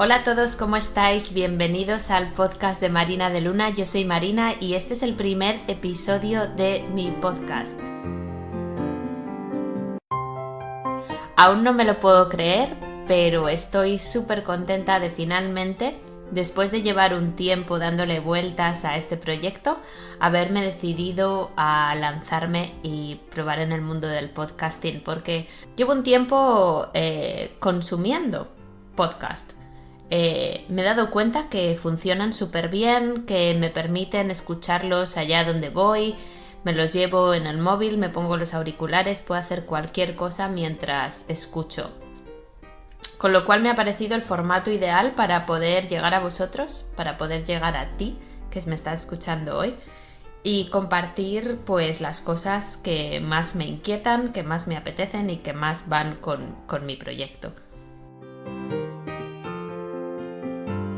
Hola a todos, ¿cómo estáis? Bienvenidos al podcast de Marina de Luna. Yo soy Marina y este es el primer episodio de mi podcast. Aún no me lo puedo creer, pero estoy súper contenta de finalmente, después de llevar un tiempo dándole vueltas a este proyecto, haberme decidido a lanzarme y probar en el mundo del podcasting, porque llevo un tiempo consumiendo podcast. Me he dado cuenta que funcionan súper bien, que me permiten escucharlos allá donde voy, me los llevo en el móvil, me pongo los auriculares, puedo hacer cualquier cosa mientras escucho. Con lo cual me ha parecido el formato ideal para poder llegar a vosotros, para poder llegar a ti, que me estás escuchando hoy, y compartir pues las cosas que más me inquietan, que más me apetecen y que más van con mi proyecto.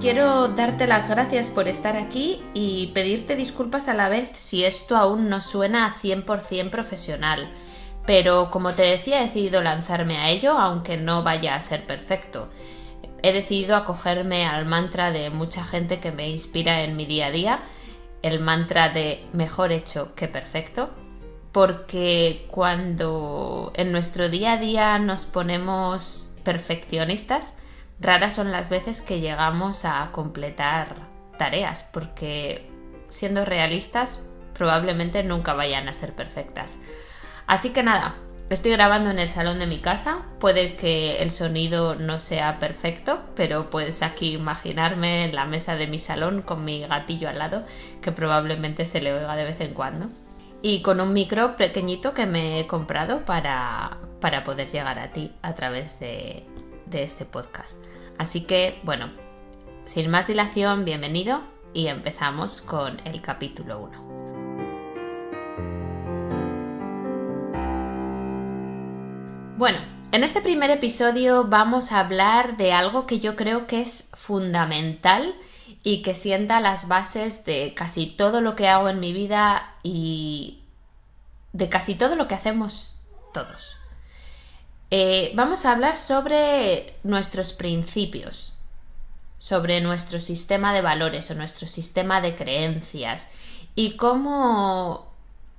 Quiero darte las gracias por estar aquí y pedirte disculpas a la vez si esto aún no suena a 100% profesional, pero como te decía he decidido lanzarme a ello aunque no vaya a ser perfecto. He decidido acogerme al mantra de mucha gente que me inspira en mi día a día, el mantra de mejor hecho que perfecto, porque cuando en nuestro día a día nos ponemos perfeccionistas, raras son las veces que llegamos a completar tareas, porque siendo realistas probablemente nunca vayan a ser perfectas. Así que nada, estoy grabando en el salón de mi casa, puede que el sonido no sea perfecto, pero puedes aquí imaginarme en la mesa de mi salón con mi gatillo al lado, que probablemente se le oiga de vez en cuando. Y con un micro pequeñito que me he comprado para poder llegar a ti a través de este podcast. Así que, bueno, sin más dilación, bienvenido y empezamos con el capítulo 1. Bueno, en este primer episodio vamos a hablar de algo que yo creo que es fundamental y que sienta las bases de casi todo lo que hago en mi vida y de casi todo lo que hacemos todos. Vamos a hablar sobre nuestros principios, sobre nuestro sistema de valores o nuestro sistema de creencias y cómo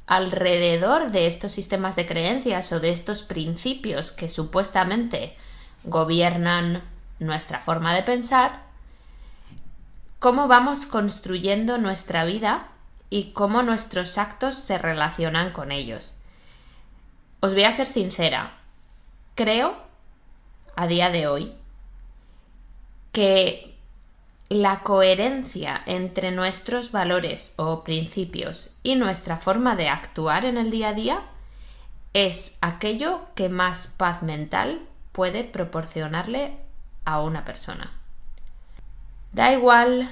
alrededor de estos sistemas de creencias o de estos principios que supuestamente gobiernan nuestra forma de pensar, cómo vamos construyendo nuestra vida y cómo nuestros actos se relacionan con ellos. Os voy a ser sincera. Creo, a día de hoy, que la coherencia entre nuestros valores o principios y nuestra forma de actuar en el día a día es aquello que más paz mental puede proporcionarle a una persona. Da igual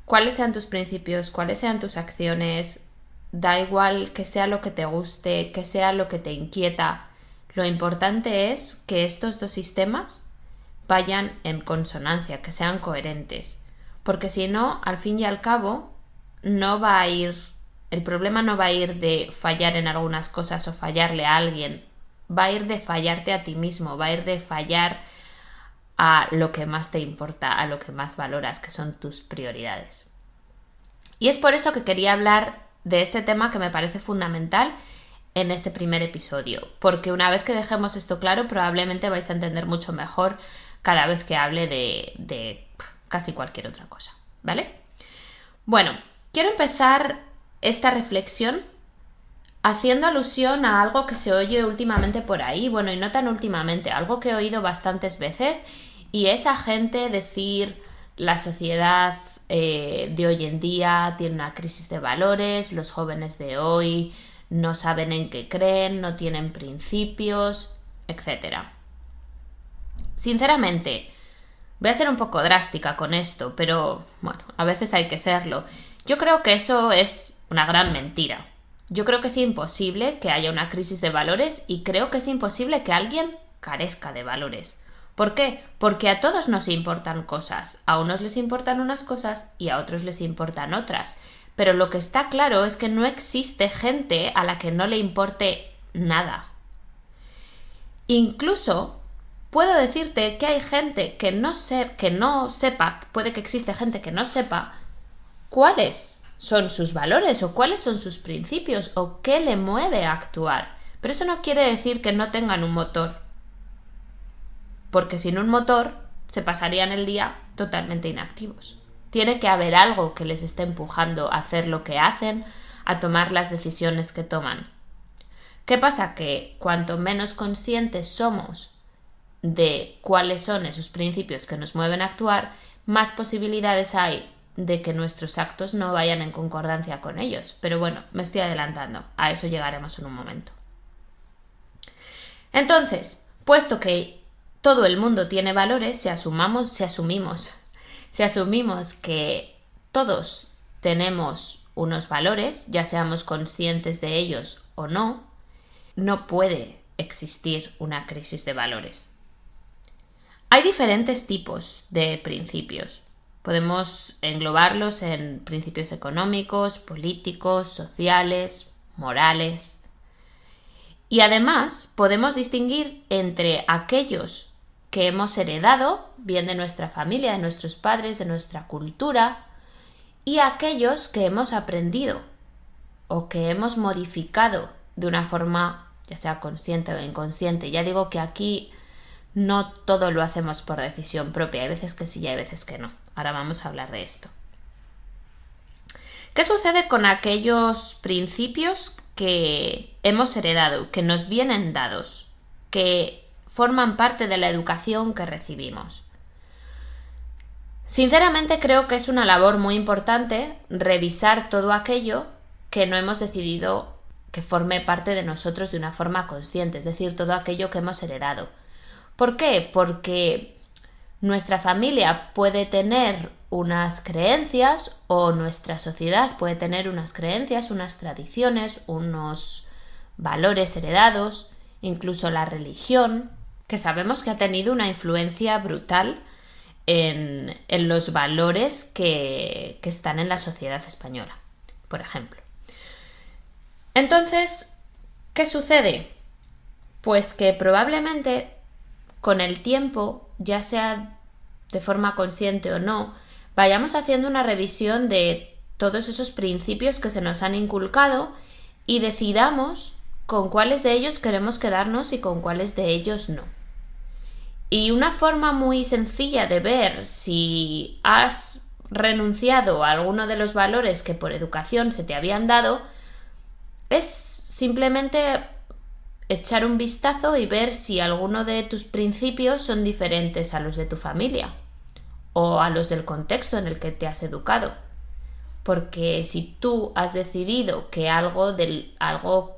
cuáles sean tus principios, cuáles sean tus acciones, da igual que sea lo que te guste, que sea lo que te inquieta. Lo importante es que estos dos sistemas vayan en consonancia, que sean coherentes, porque si no, al fin y al cabo, el problema no va a ir de fallar en algunas cosas o fallarle a alguien, va a ir de fallarte a ti mismo, va a ir de fallar a lo que más te importa, a lo que más valoras, que son tus prioridades. Y es por eso que quería hablar de este tema que me parece fundamental en este primer episodio, porque una vez que dejemos esto claro probablemente vais a entender mucho mejor cada vez que hable de casi cualquier otra cosa, ¿vale? Bueno, quiero empezar esta reflexión haciendo alusión a algo que se oye últimamente por ahí, bueno, y no tan últimamente, algo que he oído bastantes veces, y es a gente decir la sociedad de hoy en día tiene una crisis de valores, los jóvenes de hoy no saben en qué creen, no tienen principios, etc. Sinceramente, voy a ser un poco drástica con esto, pero bueno, a veces hay que serlo. Yo creo que eso es una gran mentira. Yo creo que es imposible que haya una crisis de valores y creo que es imposible que alguien carezca de valores. ¿Por qué? Porque a todos nos importan cosas. A unos les importan unas cosas y a otros les importan otras. Pero lo que está claro es que no existe gente a la que no le importe nada. Incluso puedo decirte que hay gente que no sepa, puede que existe gente que no sepa cuáles son sus valores o cuáles son sus principios o qué le mueve a actuar. Pero eso no quiere decir que no tengan un motor, porque sin un motor se pasarían el día totalmente inactivos. Tiene que haber algo que les esté empujando a hacer lo que hacen, a tomar las decisiones que toman. ¿Qué pasa? Que cuanto menos conscientes somos de cuáles son esos principios que nos mueven a actuar, más posibilidades hay de que nuestros actos no vayan en concordancia con ellos. Pero bueno, me estoy adelantando, a eso llegaremos en un momento. Entonces, puesto que todo el mundo tiene valores, si asumimos que todos tenemos unos valores, ya seamos conscientes de ellos o no, no puede existir una crisis de valores. Hay diferentes tipos de principios. Podemos englobarlos en principios económicos, políticos, sociales, morales. Y además podemos distinguir entre aquellos que hemos heredado, bien de nuestra familia, de nuestros padres, de nuestra cultura, y aquellos que hemos aprendido o que hemos modificado de una forma, ya sea consciente o inconsciente. Ya digo que aquí no todo lo hacemos por decisión propia, hay veces que sí y hay veces que no. Ahora vamos a hablar de esto. ¿Qué sucede con aquellos principios que hemos heredado, que nos vienen dados, que forman parte de la educación que recibimos? Sinceramente creo que es una labor muy importante revisar todo aquello que no hemos decidido que forme parte de nosotros de una forma consciente, es decir, todo aquello que hemos heredado. ¿Por qué? Porque nuestra familia puede tener unas creencias o nuestra sociedad puede tener unas creencias, unas tradiciones, unos valores heredados, incluso la religión, que sabemos que ha tenido una influencia brutal en los valores que están en la sociedad española, por ejemplo. Entonces, ¿qué sucede? Pues que probablemente con el tiempo, ya sea de forma consciente o no, vayamos haciendo una revisión de todos esos principios que se nos han inculcado y decidamos con cuáles de ellos queremos quedarnos y con cuáles de ellos no. Y una forma muy sencilla de ver si has renunciado a alguno de los valores que por educación se te habían dado es simplemente echar un vistazo y ver si alguno de tus principios son diferentes a los de tu familia o a los del contexto en el que te has educado. Porque si tú has decidido que algo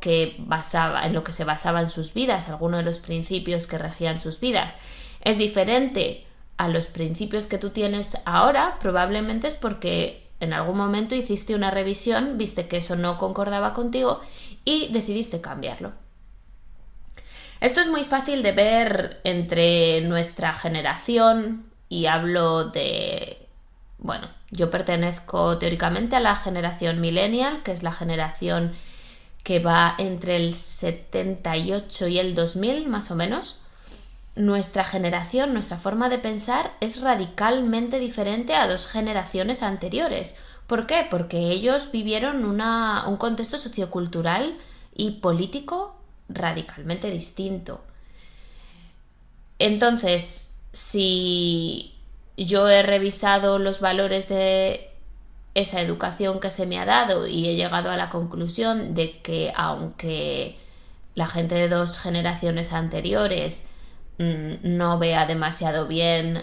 que en lo que se basaban sus vidas, alguno de los principios que regían sus vidas, es diferente a los principios que tú tienes ahora, probablemente es porque en algún momento hiciste una revisión, viste que eso no concordaba contigo y decidiste cambiarlo. Esto es muy fácil de ver entre nuestra generación y hablo de... Bueno, yo pertenezco teóricamente a la generación millennial, que es la generación que va entre el 78 y el 2000, más o menos. Nuestra generación, nuestra forma de pensar es radicalmente diferente a dos generaciones anteriores. ¿Por qué? Porque ellos vivieron un contexto sociocultural y político radicalmente distinto. Entonces, si yo he revisado los valores de esa educación que se me ha dado y he llegado a la conclusión de que aunque la gente de dos generaciones anteriores no vea demasiado bien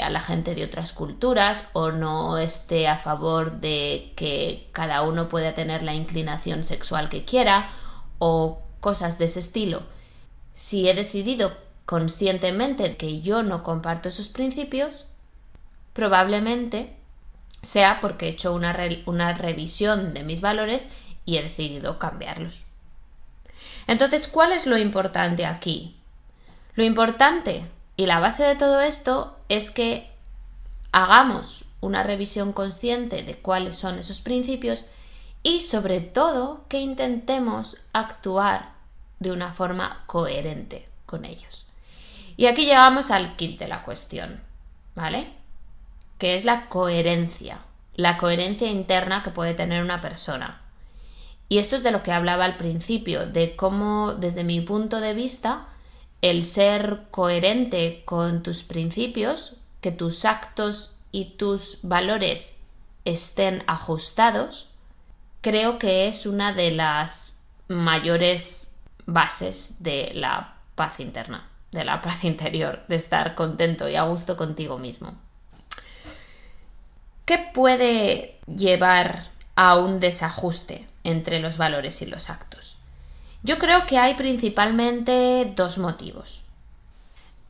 a la gente de otras culturas o no esté a favor de que cada uno pueda tener la inclinación sexual que quiera o cosas de ese estilo, si he decidido conscientemente que yo no comparto esos principios, probablemente sea porque he hecho una revisión de mis valores y he decidido cambiarlos. Entonces, ¿cuál es lo importante aquí? Lo importante y la base de todo esto es que hagamos una revisión consciente de cuáles son esos principios y sobre todo que intentemos actuar de una forma coherente con ellos. Y aquí llegamos al kit de la cuestión, ¿vale? Que es la coherencia interna que puede tener una persona. Y esto es de lo que hablaba al principio, de cómo, desde mi punto de vista, el ser coherente con tus principios, que tus actos y tus valores estén ajustados, creo que es una de las mayores bases de la paz interna, de la paz interior, de estar contento y a gusto contigo mismo. ¿Qué puede llevar a un desajuste entre los valores y los actos? Yo creo que hay principalmente dos motivos.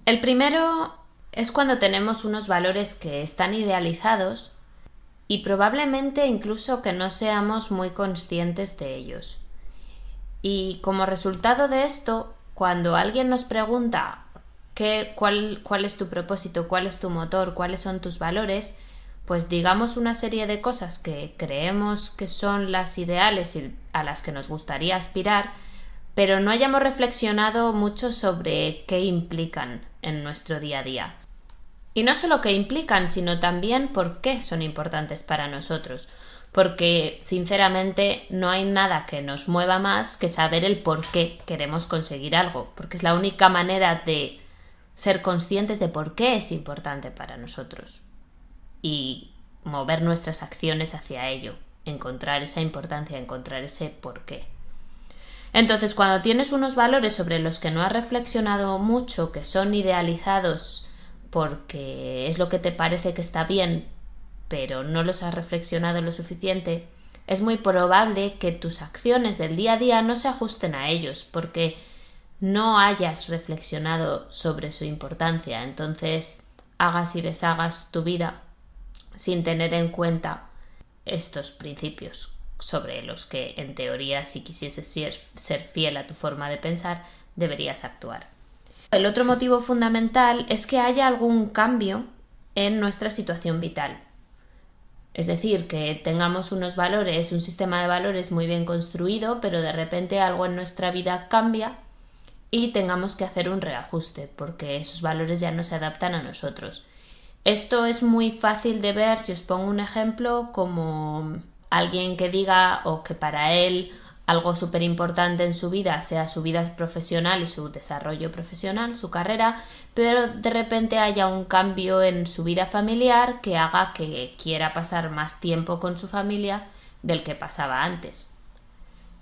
El primero es cuando tenemos unos valores que están idealizados y probablemente incluso que no seamos muy conscientes de ellos. Y como resultado de esto, cuando alguien nos pregunta cuál es tu propósito, cuál es tu motor, cuáles son tus valores, pues digamos una serie de cosas que creemos que son las ideales y a las que nos gustaría aspirar, pero no hayamos reflexionado mucho sobre qué implican en nuestro día a día. Y no solo qué implican, sino también por qué son importantes para nosotros. Porque, sinceramente, no hay nada que nos mueva más que saber el por qué queremos conseguir algo. Porque es la única manera de ser conscientes de por qué es importante para nosotros. Y mover nuestras acciones hacia ello. Encontrar esa importancia, encontrar ese por qué. Entonces, cuando tienes unos valores sobre los que no has reflexionado mucho, que son idealizados porque es lo que te parece que está bien, pero no los has reflexionado lo suficiente, es muy probable que tus acciones del día a día no se ajusten a ellos, porque no hayas reflexionado sobre su importancia. Entonces, hagas y deshagas tu vida sin tener en cuenta estos principios sobre los que, en teoría, si quisieses ser fiel a tu forma de pensar, deberías actuar. El otro motivo fundamental es que haya algún cambio en nuestra situación vital. Es decir, que tengamos unos valores, un sistema de valores muy bien construido, pero de repente algo en nuestra vida cambia y tengamos que hacer un reajuste, porque esos valores ya no se adaptan a nosotros. Esto es muy fácil de ver si os pongo un ejemplo, como alguien que diga o que para él algo súper importante en su vida sea su vida profesional y su desarrollo profesional, su carrera, pero de repente haya un cambio en su vida familiar que haga que quiera pasar más tiempo con su familia del que pasaba antes.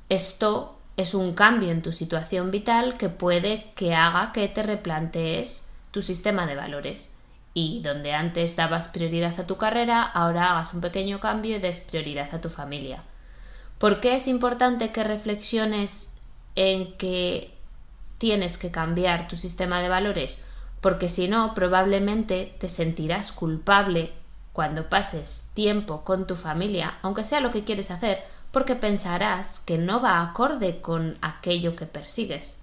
Esto es un cambio en tu situación vital que puede que haga que te replantees tu sistema de valores. Y donde antes dabas prioridad a tu carrera, ahora hagas un pequeño cambio y des prioridad a tu familia. ¿Por qué es importante que reflexiones en que tienes que cambiar tu sistema de valores? Porque si no, probablemente te sentirás culpable cuando pases tiempo con tu familia, aunque sea lo que quieres hacer, porque pensarás que no va acorde con aquello que persigues,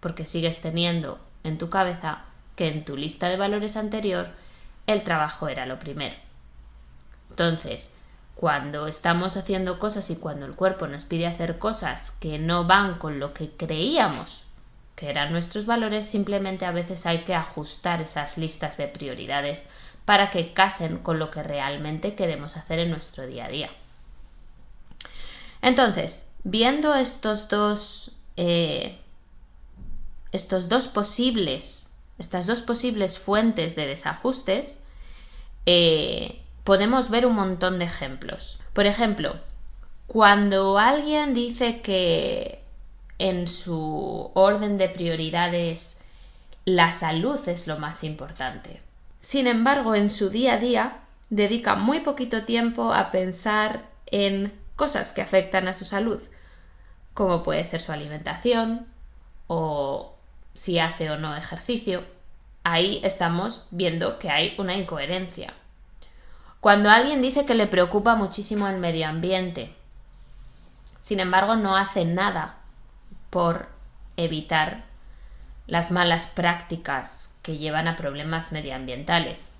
porque sigues teniendo en tu cabeza que en tu lista de valores anterior el trabajo era lo primero. Entonces, cuando estamos haciendo cosas y cuando el cuerpo nos pide hacer cosas que no van con lo que creíamos que eran nuestros valores, simplemente a veces hay que ajustar esas listas de prioridades para que casen con lo que realmente queremos hacer en nuestro día a día. Entonces, viendo estas dos posibles fuentes de desajustes, podemos ver un montón de ejemplos. Por ejemplo, cuando alguien dice que en su orden de prioridades la salud es lo más importante, sin embargo, en su día a día dedica muy poquito tiempo a pensar en cosas que afectan a su salud, como puede ser su alimentación o si hace o no ejercicio. Ahí estamos viendo que hay una incoherencia. Cuando alguien dice que le preocupa muchísimo el medio ambiente, sin embargo no hace nada por evitar las malas prácticas que llevan a problemas medioambientales.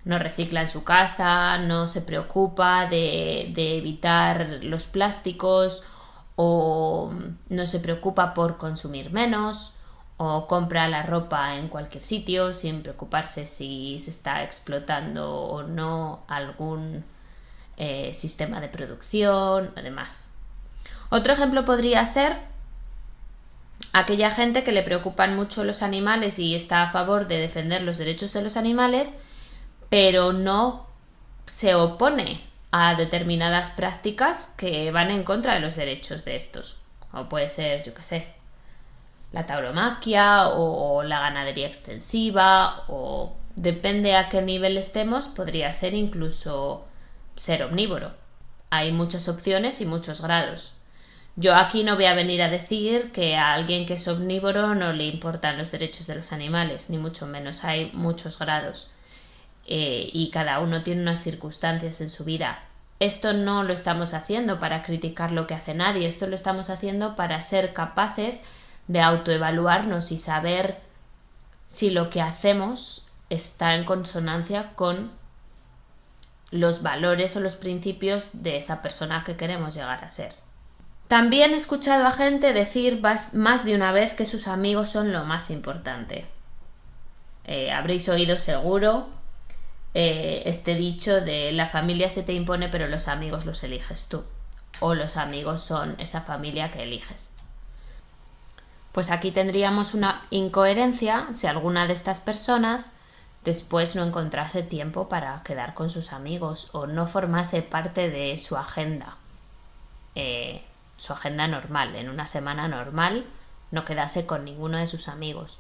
No recicla en su casa, no se preocupa de evitar los plásticos, o no se preocupa por consumir menos, o compra la ropa en cualquier sitio sin preocuparse si se está explotando o no algún sistema de producción o demás. Otro ejemplo podría ser aquella gente que le preocupan mucho los animales y está a favor de defender los derechos de los animales, pero no se opone a determinadas prácticas que van en contra de los derechos de estos. O puede ser, yo qué sé, la tauromaquia o la ganadería extensiva, o depende a qué nivel estemos, podría ser incluso ser omnívoro. Hay muchas opciones y muchos grados. Yo aquí no voy a venir a decir que a alguien que es omnívoro no le importan los derechos de los animales, ni mucho menos. Hay muchos grados y cada uno tiene unas circunstancias en su vida. Esto no lo estamos haciendo para criticar lo que hace nadie, esto lo estamos haciendo para ser capaces de autoevaluarnos y saber si lo que hacemos está en consonancia con los valores o los principios de esa persona que queremos llegar a ser. También he escuchado a gente decir más de una vez que sus amigos son lo más importante. Habréis oído seguro este dicho de la familia se te impone pero los amigos los eliges tú, o los amigos son esa familia que eliges. Pues aquí tendríamos una incoherencia si alguna de estas personas después no encontrase tiempo para quedar con sus amigos o no formase parte de su agenda normal, en una semana normal no quedase con ninguno de sus amigos.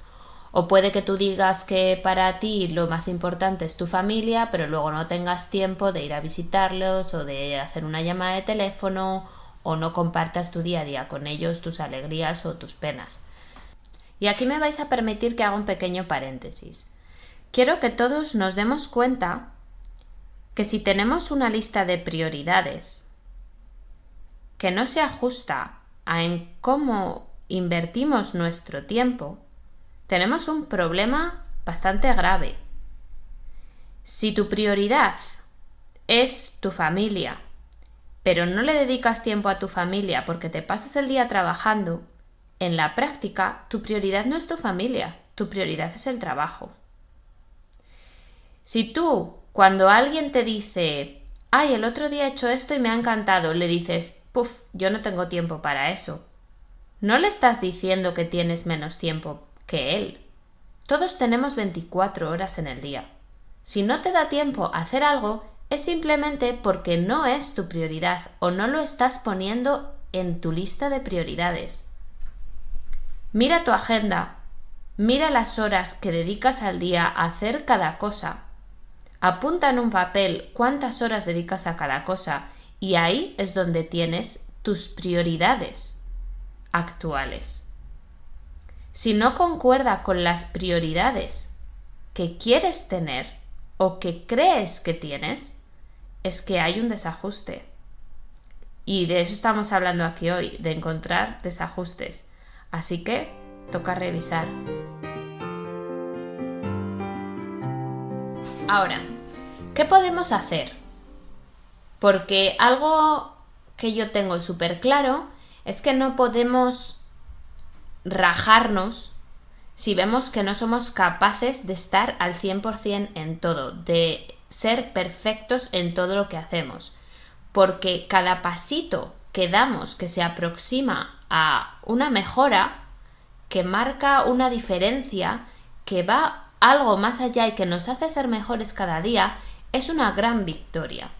O puede que tú digas que para ti lo más importante es tu familia, pero luego no tengas tiempo de ir a visitarlos o de hacer una llamada de teléfono, o no compartas tu día a día con ellos, tus alegrías o tus penas. Y aquí me vais a permitir que haga un pequeño paréntesis. Quiero que todos nos demos cuenta que si tenemos una lista de prioridades que no se ajusta en cómo invertimos nuestro tiempo, tenemos un problema bastante grave. Si tu prioridad es tu familia, pero no le dedicas tiempo a tu familia porque te pasas el día trabajando, en la práctica tu prioridad no es tu familia, tu prioridad es el trabajo. Si tú, cuando alguien te dice, ay, el otro día he hecho esto y me ha encantado, le dices, puf, yo no tengo tiempo para eso, no le estás diciendo que tienes menos tiempo que él. Todos tenemos 24 horas en el día. Si no te da tiempo a hacer algo, es simplemente porque no es tu prioridad o no lo estás poniendo en tu lista de prioridades. Mira tu agenda, mira las horas que dedicas al día a hacer cada cosa. Apunta en un papel cuántas horas dedicas a cada cosa y ahí es donde tienes tus prioridades actuales. Si no concuerda con las prioridades que quieres tener o que crees que tienes, es que hay un desajuste. Y de eso estamos hablando aquí hoy, de encontrar desajustes. Así que toca revisar. Ahora, ¿qué podemos hacer? Porque algo que yo tengo súper claro es que no podemos rajarnos si vemos que no somos capaces de estar al 100% en todo, de ser perfectos en todo lo que hacemos, porque cada pasito que damos que se aproxima a una mejora, que marca una diferencia, que va algo más allá y que nos hace ser mejores cada día, es una gran victoria.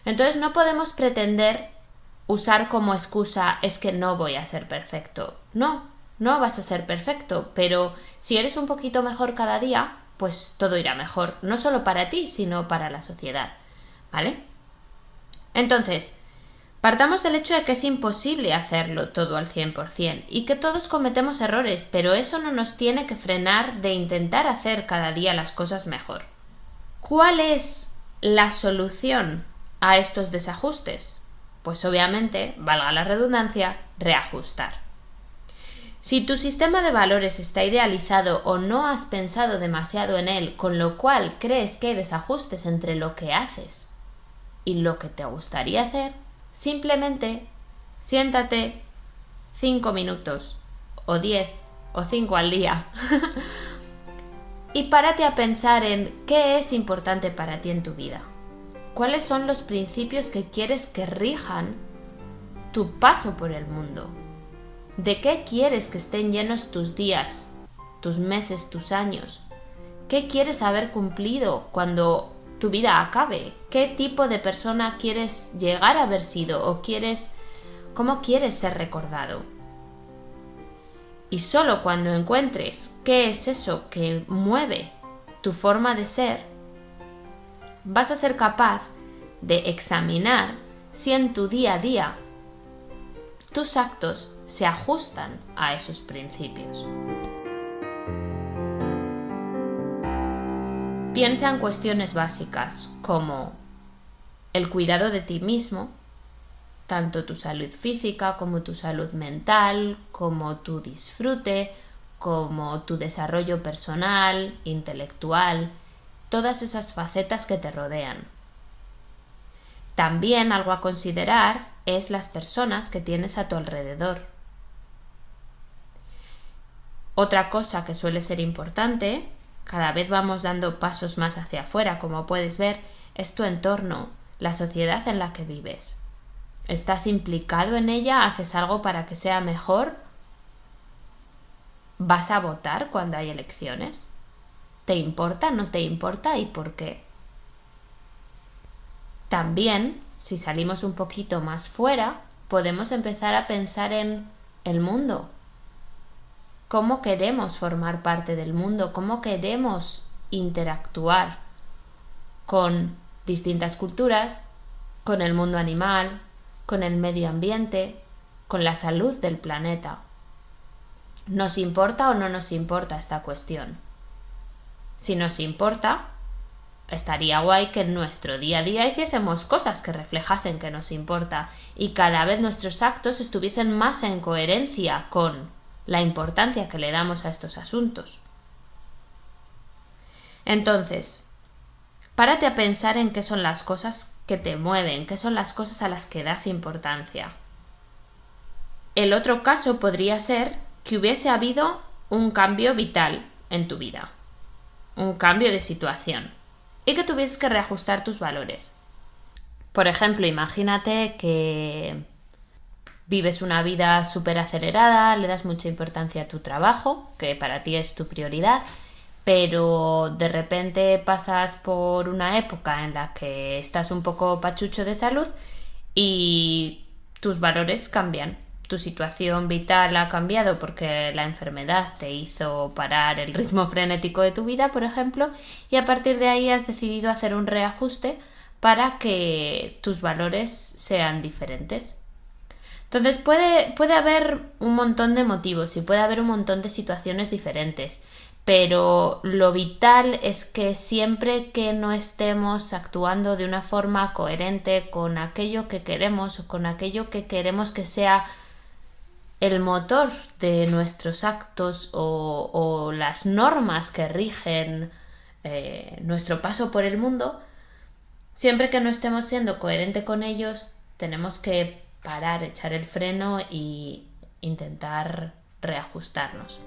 Entonces no podemos pretender usar como excusa es que no voy a ser perfecto. No vas a ser perfecto, pero si eres un poquito mejor cada día, pues todo irá mejor, no solo para ti, sino para la sociedad, ¿vale? Entonces, partamos del hecho de que es imposible hacerlo todo al 100% y que todos cometemos errores, pero eso no nos tiene que frenar de intentar hacer cada día las cosas mejor. ¿Cuál es la solución a estos desajustes? Pues obviamente, valga la redundancia, reajustar. Si tu sistema de valores está idealizado o no has pensado demasiado en él, con lo cual crees que hay desajustes entre lo que haces y lo que te gustaría hacer, simplemente siéntate 5 minutos, o 10, o 5 al día. Y párate a pensar en qué es importante para ti en tu vida. ¿Cuáles son los principios que quieres que rijan tu paso por el mundo? ¿De qué quieres que estén llenos tus días, tus meses, tus años? ¿Qué quieres haber cumplido cuando tu vida acabe? ¿Qué tipo de persona quieres llegar a haber sido o cómo quieres ser recordado? Y solo cuando encuentres qué es eso que mueve tu forma de ser, vas a ser capaz de examinar si en tu día a día tus actos se ajustan a esos principios. Piensa en cuestiones básicas como el cuidado de ti mismo, tanto tu salud física como tu salud mental, como tu disfrute, como tu desarrollo personal, intelectual, todas esas facetas que te rodean. También algo a considerar es las personas que tienes a tu alrededor. Otra cosa que suele ser importante, cada vez vamos dando pasos más hacia afuera, como puedes ver, es tu entorno, la sociedad en la que vives. ¿Estás implicado en ella? ¿Haces algo para que sea mejor? ¿Vas a votar cuando hay elecciones? ¿Te importa? ¿No te importa? ¿Y por qué? También, si salimos un poquito más fuera, podemos empezar a pensar en el mundo. ¿Cómo queremos formar parte del mundo? ¿Cómo queremos interactuar con distintas culturas, con el mundo animal, con el medio ambiente, con la salud del planeta? ¿Nos importa o no nos importa esta cuestión? Si nos importa, estaría guay que en nuestro día a día hiciésemos cosas que reflejasen que nos importa y cada vez nuestros actos estuviesen más en coherencia con la importancia que le damos a estos asuntos. Entonces, párate a pensar en qué son las cosas que te mueven, qué son las cosas a las que das importancia. El otro caso podría ser que hubiese habido un cambio vital en tu vida, un cambio de situación, y que tuvieses que reajustar tus valores. Por ejemplo, imagínate que vives una vida súper acelerada, le das mucha importancia a tu trabajo, que para ti es tu prioridad, pero de repente pasas por una época en la que estás un poco pachucho de salud y tus valores cambian. Tu situación vital ha cambiado porque la enfermedad te hizo parar el ritmo frenético de tu vida, por ejemplo, y a partir de ahí has decidido hacer un reajuste para que tus valores sean diferentes. Entonces puede haber un montón de motivos y puede haber un montón de situaciones diferentes, pero lo vital es que siempre que no estemos actuando de una forma coherente con aquello que queremos o con aquello que queremos que sea el motor de nuestros actos o las normas que rigen nuestro paso por el mundo, siempre que no estemos siendo coherentes con ellos, tenemos que parar, echar el freno e intentar reajustarnos.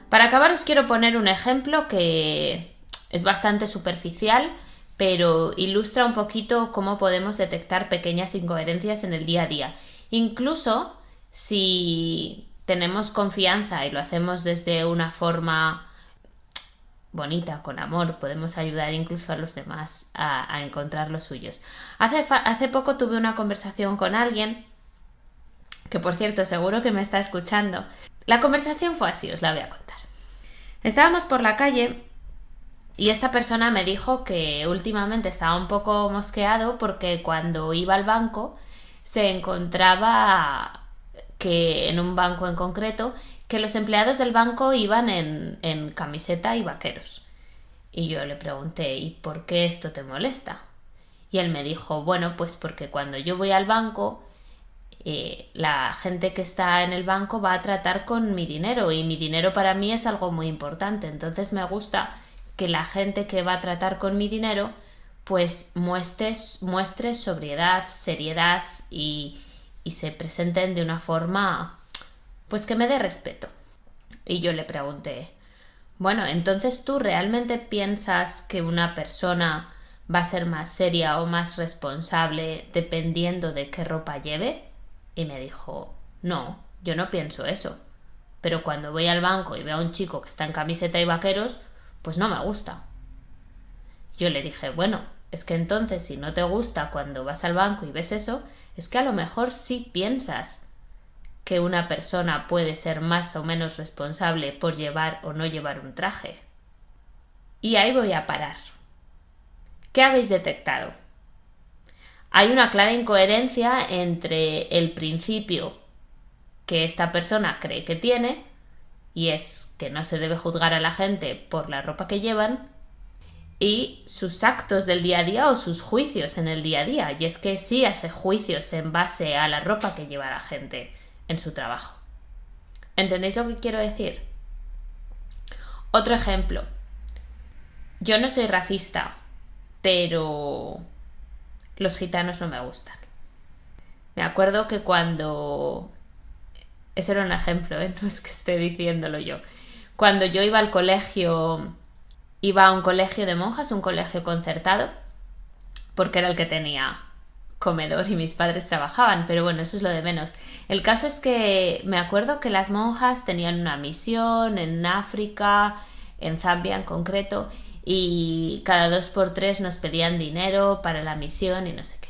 Para acabar os quiero poner un ejemplo que es bastante superficial, pero ilustra un poquito cómo podemos detectar pequeñas incoherencias en el día a día. Incluso si tenemos confianza y lo hacemos desde una forma bonita, con amor, podemos ayudar incluso a los demás a encontrar los suyos. Hace poco tuve una conversación con alguien, que por cierto seguro que me está escuchando. La conversación fue así, os la voy a contar. Estábamos por la calle y esta persona me dijo que últimamente estaba un poco mosqueado porque cuando iba al banco se encontraba que en un banco en concreto que los empleados del banco iban en camiseta y vaqueros. Y yo le pregunté, ¿y por qué esto te molesta? Y él me dijo, bueno, pues porque cuando yo voy al banco, la gente que está en el banco va a tratar con mi dinero y mi dinero para mí es algo muy importante. Entonces me gusta que la gente que va a tratar con mi dinero pues muestres sobriedad, seriedad y se presenten de una forma pues que me dé respeto. Y yo le pregunté, bueno, entonces ¿tú realmente piensas que una persona va a ser más seria o más responsable dependiendo de qué ropa lleve? Y me dijo, no, yo no pienso eso. Pero cuando voy al banco y veo a un chico que está en camiseta y vaqueros, pues no me gusta. Yo le dije, bueno, es que entonces si no te gusta cuando vas al banco y ves eso, es que a lo mejor sí piensas que una persona puede ser más o menos responsable por llevar o no llevar un traje. Y ahí voy a parar. ¿Qué habéis detectado? Hay una clara incoherencia entre el principio que esta persona cree que tiene, y es que no se debe juzgar a la gente por la ropa que llevan, y sus actos del día a día o sus juicios en el día a día, y es que sí hace juicios en base a la ropa que lleva la gente en su trabajo. ¿Entendéis lo que quiero decir? Otro ejemplo. Yo no soy racista, pero los gitanos no me gustan. Me acuerdo que cuando... Eso era un ejemplo, no es que esté diciéndolo yo. Cuando yo iba al colegio... Iba a un colegio de monjas, un colegio concertado, porque era el que tenía comedor y mis padres trabajaban, pero bueno, eso es lo de menos. El caso es que me acuerdo que las monjas tenían una misión en África, en Zambia en concreto, y cada 2x3 nos pedían dinero para la misión y no sé qué.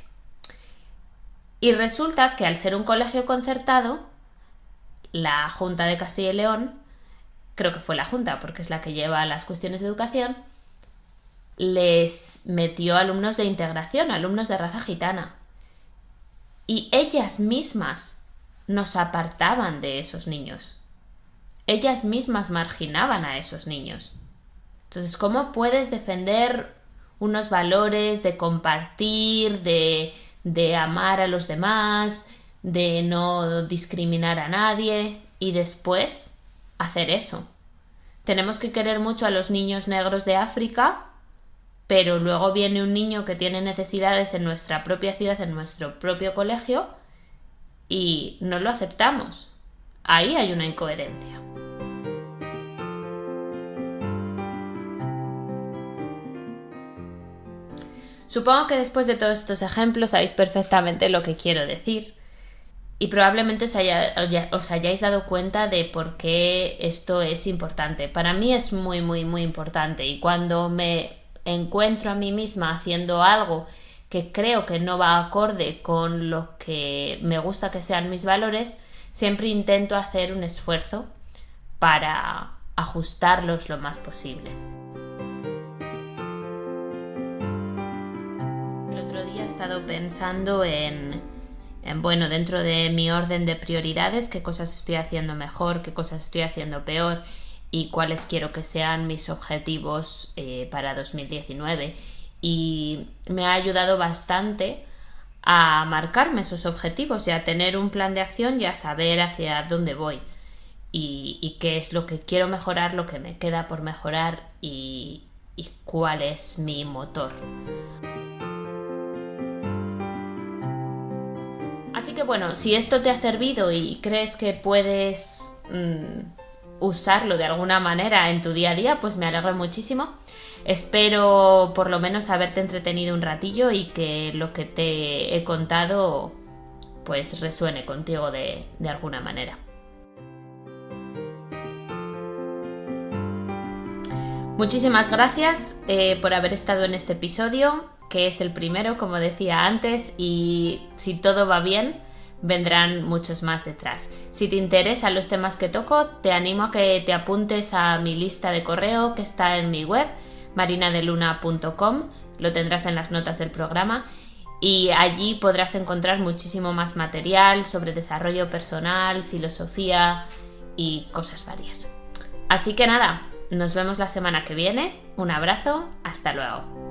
Y resulta que al ser un colegio concertado, la Junta de Castilla y León, creo que fue la Junta, porque es la que lleva las cuestiones de educación, les metió alumnos de integración, alumnos de raza gitana. Y ellas mismas nos apartaban de esos niños. Ellas mismas marginaban a esos niños. Entonces, ¿cómo puedes defender unos valores de compartir, de amar a los demás, de no discriminar a nadie y después hacer eso? Tenemos que querer mucho a los niños negros de África, pero luego viene un niño que tiene necesidades en nuestra propia ciudad, en nuestro propio colegio, y no lo aceptamos. Ahí hay una incoherencia. Supongo que después de todos estos ejemplos sabéis perfectamente lo que quiero decir. Y probablemente os hayáis dado cuenta de por qué esto es importante. Para mí es muy, muy, muy importante. Y cuando me encuentro a mí misma haciendo algo que creo que no va acorde con lo que me gusta que sean mis valores, siempre intento hacer un esfuerzo para ajustarlos lo más posible. El otro día he estado pensando bueno, dentro de mi orden de prioridades, qué cosas estoy haciendo mejor, qué cosas estoy haciendo peor y cuáles quiero que sean mis objetivos para 2019. Y me ha ayudado bastante a marcarme esos objetivos y a tener un plan de acción y a saber hacia dónde voy y qué es lo que quiero mejorar, lo que me queda por mejorar y cuál es mi motor. Así que bueno, si esto te ha servido y crees que puedes usarlo de alguna manera en tu día a día, pues me alegro muchísimo. Espero por lo menos haberte entretenido un ratillo y que lo que te he contado pues resuene contigo de alguna manera. Muchísimas gracias por haber estado en este episodio, que es el primero, como decía antes, y si todo va bien, vendrán muchos más detrás. Si te interesan los temas que toco, te animo a que te apuntes a mi lista de correo que está en mi web, marinadeluna.com, lo tendrás en las notas del programa, y allí podrás encontrar muchísimo más material sobre desarrollo personal, filosofía y cosas varias. Así que nada, nos vemos la semana que viene. Un abrazo, hasta luego.